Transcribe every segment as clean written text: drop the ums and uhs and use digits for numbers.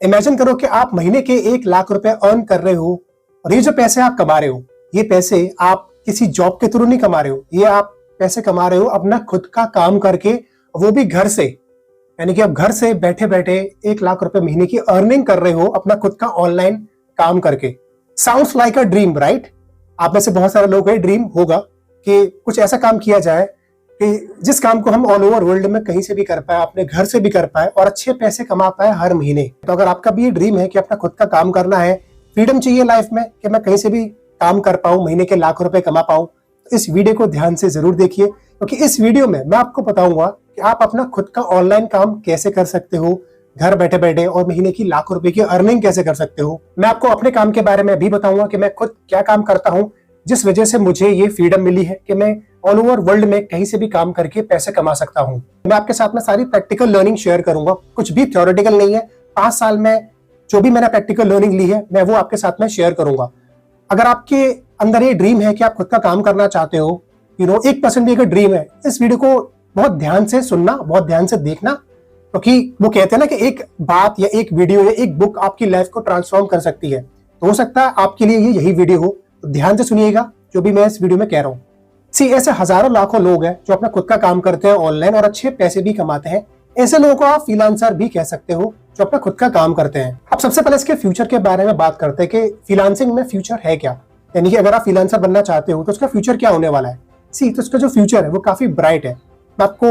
Imagine करो कि आप महीने के 1 लाख रुपए अर्न कर रहे हो और ये जो पैसे आप कमा रहे हो, ये पैसे आप किसी जॉब के थ्रू नहीं कमा रहे हो, ये आप पैसे कमा रहे हो अपना खुद का काम करके, वो भी घर से। यानी कि आप घर से बैठे बैठे 1 लाख रुपए महीने की अर्निंग कर रहे हो अपना खुद का ऑनलाइन काम करके। Sounds like a dream, right? आप में से बहुत सारे लोगों का ड्रीम होगा कि कुछ ऐसा काम किया जाए कि जिस काम को हम ऑल ओवर वर्ल्ड में कहीं से भी कर पाए, अपने घर से भी कर पाए और अच्छे पैसे कमा पाए हर महीने। तो अगर आपका भी ये ड्रीम है कि अपना खुद का काम करना है, फ्रीडम चाहिए लाइफ में कि मैं कहीं से भी काम कर पाऊं, महीने के लाख रुपए कमा पाऊं, तो इस वीडियो को ध्यान से जरूर देखिए, क्योंकि इस वीडियो में मैं आपको बताऊंगा कि आप अपना खुद का ऑनलाइन काम कैसे कर सकते हो घर बैठे बैठे और महीने की लाख रुपए की अर्निंग कैसे कर सकते हो। मैं आपको अपने काम के बारे में भी बताऊंगा कि मैं खुद क्या काम करता हूं, जिस वजह से मुझे ये फ्रीडम मिली है कि मैं ऑल ओवर वर्ल्ड में कहीं से भी काम करके पैसे कमा सकता हूं। मैं आपके साथ में सारी प्रैक्टिकल लर्निंग शेयर करूंगा, कुछ भी थ्योरेटिकल नहीं है। 5 साल में जो भी मैंने प्रैक्टिकल लर्निंग ली है मैं वो आपके साथ में शेयर करूंगा। अगर आपके अंदर ये ड्रीम है कि आप खुद का काम करना चाहते हो, 1% भी अगर ड्रीम है, इस वीडियो को बहुत ध्यान से सुनना, बहुत ध्यान से देखना, क्योंकि वो कहते हैं ना कि एक बात या एक वीडियो या एक बुक आपकी लाइफ को ट्रांसफॉर्म कर सकती है। तो हो सकता है आपके लिए ये यही वीडियो हो, तो ध्यान से सुनिएगा जो भी मैं इस वीडियो में कह रहा हूँ। ऐसे हजारों लाखों लोग हैं जो अपना खुद का काम करते हैं ऑनलाइन और अच्छे पैसे भी कमाते हैं। ऐसे लोगों को आप फ्रीलांसर भी कह सकते हो जो अपना खुद का काम करते हैं। अब सबसे पहले इसके फ्यूचर के बारे में बात करते हैं कि फ्रीलांसिंग में फ्यूचर है क्या, यानी कि अगर आप फ्रीलांसर बनना चाहते हो तो उसका फ्यूचर क्या होने वाला है। तो उसका जो फ्यूचर है वो काफी ब्राइट है। मैं आपको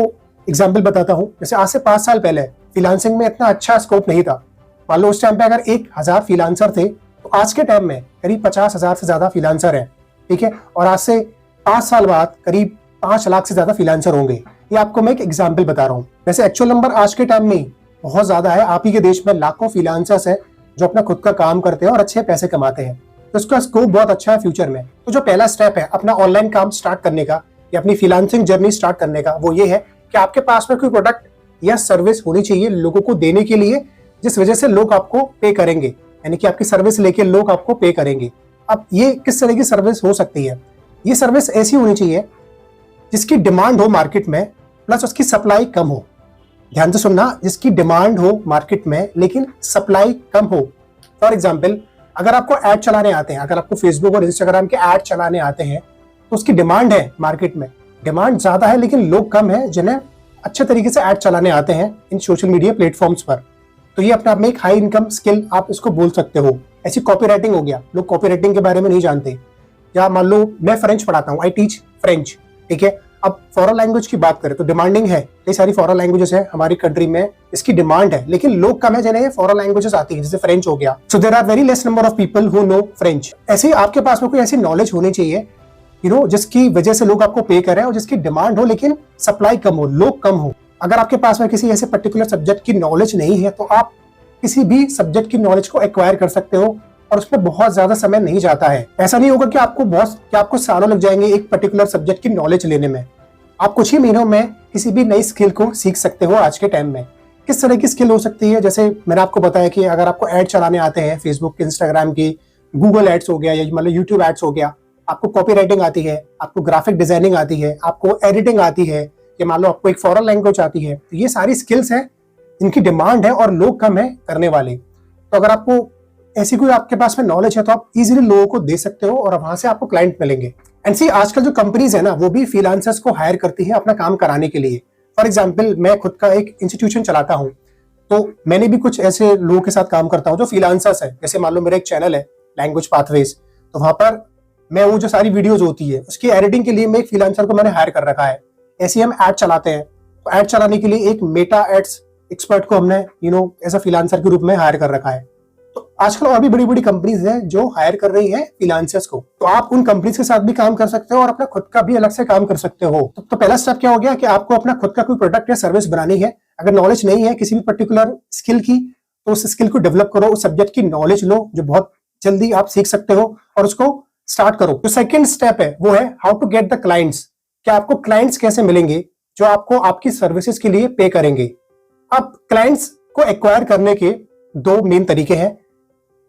एग्जाम्पल बताता हूँ। जैसे आज से 5 साल पहले फ्रीलांसिंग में इतना अच्छा स्कोप नहीं था। मान लो उस टाइम पे अगर 1000 फ्रीलांसर थे तो आज के टाइम में करीब 50,000 से ज्यादा फ्रीलांसर है, ठीक है। और आज से 5 साल बाद करीब 5 लाख से ज्यादा फ्रीलांसर होंगे। ये आपको मैं एक एग्जाम्पल बता रहा हूँ। वैसे एक्चुअल नंबर आज के टाइम में बहुत ज्यादा है। आप ही के देश में लाखों फ्रीलांसर्स हैं जो अपना खुद का काम करते हैं और अच्छे पैसे कमाते हैं। तो इसका स्कोप बहुत अच्छा है फ्यूचर में। तो जो पहला स्टेप है अपना ऑनलाइन काम स्टार्ट करने का या अपनी फ्रीलांसिंग जर्नी स्टार्ट करने का, वो ये है कि आपके पास में कोई प्रोडक्ट या सर्विस होनी चाहिए लोगों को देने के लिए, जिस वजह से लोग आपको पे करेंगे, यानी कि आपकी सर्विस लेके लोग आपको पे करेंगे। अब ये किस तरह की सर्विस हो सकती है? ये सर्विस ऐसी होनी चाहिए जिसकी डिमांड हो मार्केट में प्लस उसकी सप्लाई कम हो। ध्यान से सुनना, जिसकी डिमांड हो मार्केट में लेकिन सप्लाई कम हो। फॉर एग्जाम्पल, अगर आपको ऐड चलाने आते हैं, अगर आपको फेसबुक और इंस्टाग्राम के ऐड चलाने आते हैं तो उसकी डिमांड है मार्केट में, डिमांड ज्यादा है लेकिन लोग कम है जिन्हें अच्छे तरीके से ऐड चलाने आते हैं इन सोशल मीडिया प्लेटफॉर्म्स पर। तो ये अपने आप में एक हाई इनकम स्किल आप इसको बोल सकते हो। ऐसी कॉपी राइटिंग हो गया, लोग कॉपी राइटिंग के बारे में नहीं जानते। या मान लो मैं फ्रेंच पढ़ाता हूँ, आई टीच फ्रेंच, ठीक है। अब फॉरेन लैंग्वेज की बात करें तो डिमांडिंग है, कई सारी फॉरेन लैंग्वेजेस है हमारी कंट्री में, इसकी डिमांड है लेकिन लोग कम है जिन्हें फॉरेन लैंग्वेजेस आती है, जैसे फ्रेंच हो गया। So there are very less number of people who know French. ऐसे आपके पास में कोई ऐसी नॉलेज होनी चाहिए जिसकी वजह से लोग आपको पे करें और जिसकी डिमांड हो लेकिन सप्लाई कम हो, लोग कम हो। अगर आपके पास में किसी ऐसे पर्टिकुलर सब्जेक्ट की नॉलेज नहीं है तो आप किसी भी सब्जेक्ट की नॉलेज को एक्वायर कर सकते हो और उसमें बहुत ज्यादा समय नहीं जाता है। ऐसा नहीं होगा कि आपको सालों लग जाएंगे एक पर्टिकुलर सब्जेक्ट की नॉलेज लेने में। आप कुछ ही महीनों में किसी भी नई स्किल को सीख सकते हो। आज के टाइम में किस तरह की स्किल हो सकती है? जैसे मैंने आपको बताया कि अगर आपको ऐड चलाने आते हैं, फेसबुक, इंस्टाग्राम की, गूगल एड्स हो गया या मतलब यूट्यूब एड्स हो गया, आपको कॉपी राइटिंग आती है, आपको ग्राफिक डिजाइनिंग आती है, आपको एडिटिंग आती है, या मान लो आपको एक फॉरेन लैंग्वेज आती है, तो ये सारी स्किल्स हैं इनकी डिमांड है और लोग कम है करने वाले। तो अगर आपको ऐसी कोई आपके पास में नॉलेज है तो आप इजीली लोगों को दे सकते हो और वहां से आपको क्लाइंट मिलेंगे। एंड सी आजकल जो कंपनीज है ना वो भी फ्रीलांसर्स को हायर करती है अपना काम कराने के लिए। फॉर एग्जांपल, मैं खुद का एक इंस्टीट्यूशन चलाता हूँ, तो मैंने भी कुछ ऐसे लोगों के साथ काम करता हूँ जो फ्रीलांसर्स है। जैसे मान लो मेरा एक चैनल है लैंग्वेज पाथवेज, तो वहां पर मैं वो जो सारी वीडियोज होती है उसकी एडिटिंग के लिए मैं एक फ्रीलांसर को मैंने हायर कर रखा है। ऐसे हम ऐड चलाते हैं, तो ऐड चलाने के लिए एक मेटा एड्स एक्सपर्ट को हमने एज अ फ्रीलांसर के रूप में हायर कर रखा है। तो आजकल और भी बड़ी बड़ी कंपनीज हैं जो हायर कर रही हैं फ्रीलांसर्स को, तो आप उन कंपनीज के साथ भी काम कर सकते हो और अपना खुद का भी अलग से काम कर सकते हो। तो पहला स्टेप क्या हो गया कि आपको अपना खुद का कोई प्रोडक्ट या सर्विस बनानी है। अगर नॉलेज नहीं है किसी भी पर्टिकुलर स्किल की तो उस स्किल को डेवलप करो, उस सब्जेक्ट की नॉलेज लो जो बहुत जल्दी आप सीख सकते हो और उसको स्टार्ट करो। जो सेकंड स्टेप है वो है how to get the clients, कि आपको क्लाइंट्स कैसे मिलेंगे जो आपको आपकी सर्विसेज के लिए पे करेंगे। अब क्लाइंट्स को एक्वायर करने के 2 मेन तरीके हैं,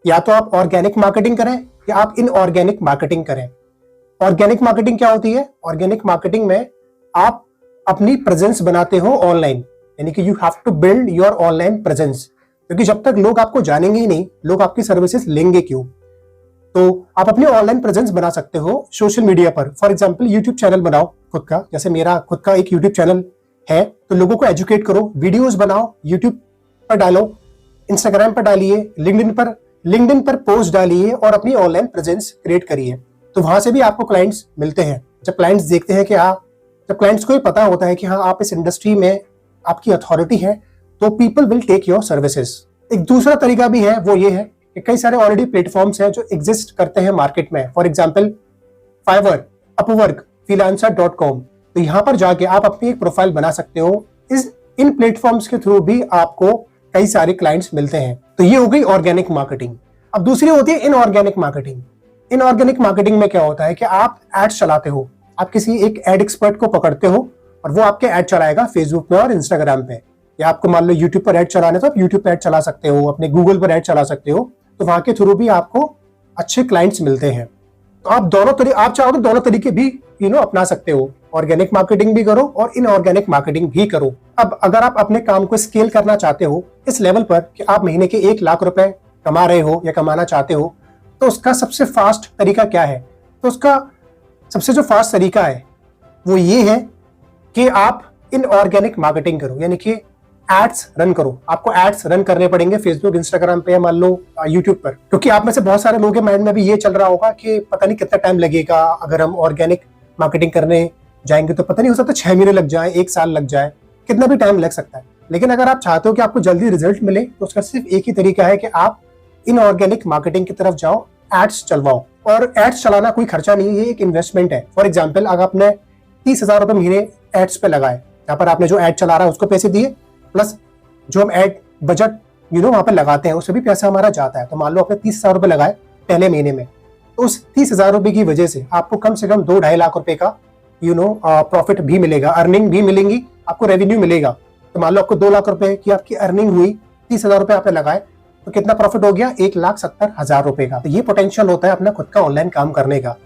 या तो आप ऑर्गेनिक मार्केटिंग करें या आप इनऑर्गेनिक मार्केटिंग करें। ऑर्गेनिक मार्केटिंग क्या होती है? ऑर्गेनिक मार्केटिंग में आप अपनी प्रेजेंस बनाते हो ऑनलाइन, यानी कि you have to build your online presence. क्योंकि जब तक लोग आपको जानेंगे ही नहीं, लोग आपकी सर्विसेज लेंगे क्यों? तो आप अपनी ऑनलाइन प्रेजेंस बना सकते हो सोशल मीडिया पर। फॉर एग्जाम्पल यूट्यूब चैनल बनाओ खुद का, जैसे मेरा खुद का एक यूट्यूब चैनल है, तो लोगों को एजुकेट करो, वीडियोस बनाओ, यूट्यूब पर डालो, इंस्टाग्राम पर डालिए, लिंक्डइन पर पोस्ट डालिए और अपनी ऑनलाइन प्रेजेंस क्रिएट करिए। तो वहां से भी आपको क्लाइंट्स मिलते हैं। जब क्लाइंट्स देखते हैं कि जब क्लाइंट्स को ये पता होता है कि हाँ आप इस इंडस्ट्री में आपकी अथॉरिटी है, तो people will take your services. एक दूसरा तरीका भी है, वो ये है कि कई सारे ऑलरेडी प्लेटफॉर्म्स हैं जो एग्जिस्ट करते हैं मार्केट में। For example Fiverr, Upwork, freelancer.com। तो यहाँ पर जाके आप अपनी एक प्रोफाइल बना सकते हो। इन प्लेटफॉर्म्स के थ्रू भी आपको कई सारे क्लाइंट्स मिलते हैं। तो ये हो गई ऑर्गेनिक मार्केटिंग। अब दूसरी होती है इनऑर्गेनिक मार्केटिंग। इनऑर्गेनिक मार्केटिंग में क्या होता है कि आप एड्स चलाते हो, आप किसी एक एड एक्सपर्ट को पकड़ते हो और वो आपके एड चलाएगा फेसबुक पे और इंस्टाग्राम पे, या आपको मान लो यूट्यूब पर एड चलाने, तो आप यूट्यूब पर एड चला सकते हो, अपने गूगल पर एड चला सकते हो। तो वहां के थ्रू भी आपको अच्छे क्लाइंट्स मिलते हैं। तो आप चाहो तो दोनों तरीके भी अपना सकते हो, ऑर्गेनिक मार्केटिंग भी करो और इनऑर्गेनिक मार्केटिंग भी करो। अब अगर आप अपने काम को स्केल करना चाहते हो इस लेवल पर कि आप महीने के 1 लाख रुपए कमा रहे हो या कमाना चाहते हो, तो उसका सबसे फास्ट तरीका क्या है? तो उसका सबसे जो फास्ट तरीका है वो ये है कि आप इनऑर्गेनिक मार्केटिंग करो, यानी कि एड्स रन करो। आपको एड्स रन करने पड़ेंगे फेसबुक, इंस्टाग्राम पे, या मान लो यूट्यूब पर। क्योंकि आप में से बहुत सारे लोगों के माइंड में भी ये चल रहा होगा कि पता नहीं कितना टाइम लगेगा, अगर हम ऑर्गेनिक मार्केटिंग करने जाएंगे तो पता नहीं, हो सकता 6 महीने लग जाए, 1 साल लग जाए, कितना भी टाइम लग सकता है। लेकिन अगर आप चाहते हो कि आपको जल्दी रिजल्ट मिले, तो उसका सिर्फ एक ही तरीका है कि आप इनऑर्गेनिक मार्केटिंग की तरफ जाओ, एड्स चलवाओ। और एड्स चलाना कोई खर्चा नहीं है, ये एक इन्वेस्टमेंट है। फॉर एग्जाम्पल अगर आपने 30,000 रुपए महीने एड्स पे लगाए, यहाँ पर आपने जो एड चला रहा है उसको पैसे दिए, प्लस जो हम एड बजट वहां पे लगाते हैं उससे भी पैसा हमारा जाता है। तो मान लो आपने 30,000 रुपए लगाए पहले महीने में, तो उस 30,000 रुपए की वजह से आपको कम से कम 2-2.5 लाख रुपए का प्रॉफिट भी मिलेगा, अर्निंग भी मिलेंगी, आपको रेवेन्यू मिलेगा। तो मान लो आपको 2 लाख रुपए की आपकी अर्निंग हुई, 30,000 रुपए आपने लगाए, तो कितना प्रॉफिट हो गया? 1,70,000 रुपए का। तो ये पोटेंशियल होता है अपना खुद का ऑनलाइन काम करने का।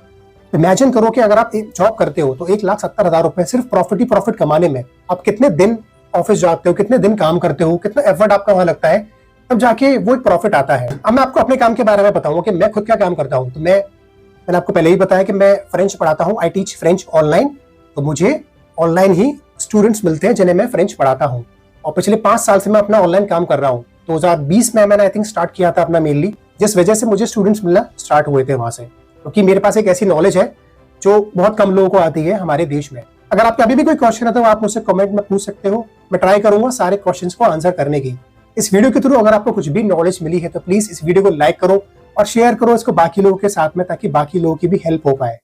इमेजिन करो कि अगर आप एक जॉब करते हो तो 1,70,000 रुपए सिर्फ प्रॉफिट ही प्रॉफिट कमाने में आप कितने दिन ऑफिस जाते हो, कितने दिन काम करते हो, कितना एफर्ट आपका वहां लगता है, तब जाके वो एक प्रॉफिट आता है। अब मैं आपको अपने काम के बारे में बताऊंगा कि मैं खुद क्या काम करता हूं। तो मैंने आपको पहले ही बताया कि मैं फ्रेंच पढ़ाता हूं, आई टीच फ्रेंच ऑनलाइन। तो मुझे ऑनलाइन ही स्टूडेंट्स मिलते हैं जिन्हें मैं फ्रेंच पढ़ाता हूं, और पिछले 5 साल से मैं अपना ऑनलाइन काम कर रहा हूं। 2020 में मैंने आई थिंक स्टार्ट किया था अपना मेनली, जिस वजह से मुझे स्टूडेंट्स मिलना स्टार्ट हुए थे वहां से, क्योंकि मेरे पास एक ऐसी नॉलेज है जो बहुत कम लोगों को आती है हमारे देश में। अगर आपका अभी भी कोई क्वेश्चन है तो आप मुझसे कमेंट में पूछ सकते हो, मैं ट्राई करूंगा सारे क्वेश्चंस को आंसर करने की। इस वीडियो के थ्रू अगर आपको कुछ भी नॉलेज मिली है तो प्लीज इस वीडियो को लाइक करो और शेयर करो इसको बाकी लोगों के साथ में, ताकि बाकी लोगों की भी हेल्प हो पाए।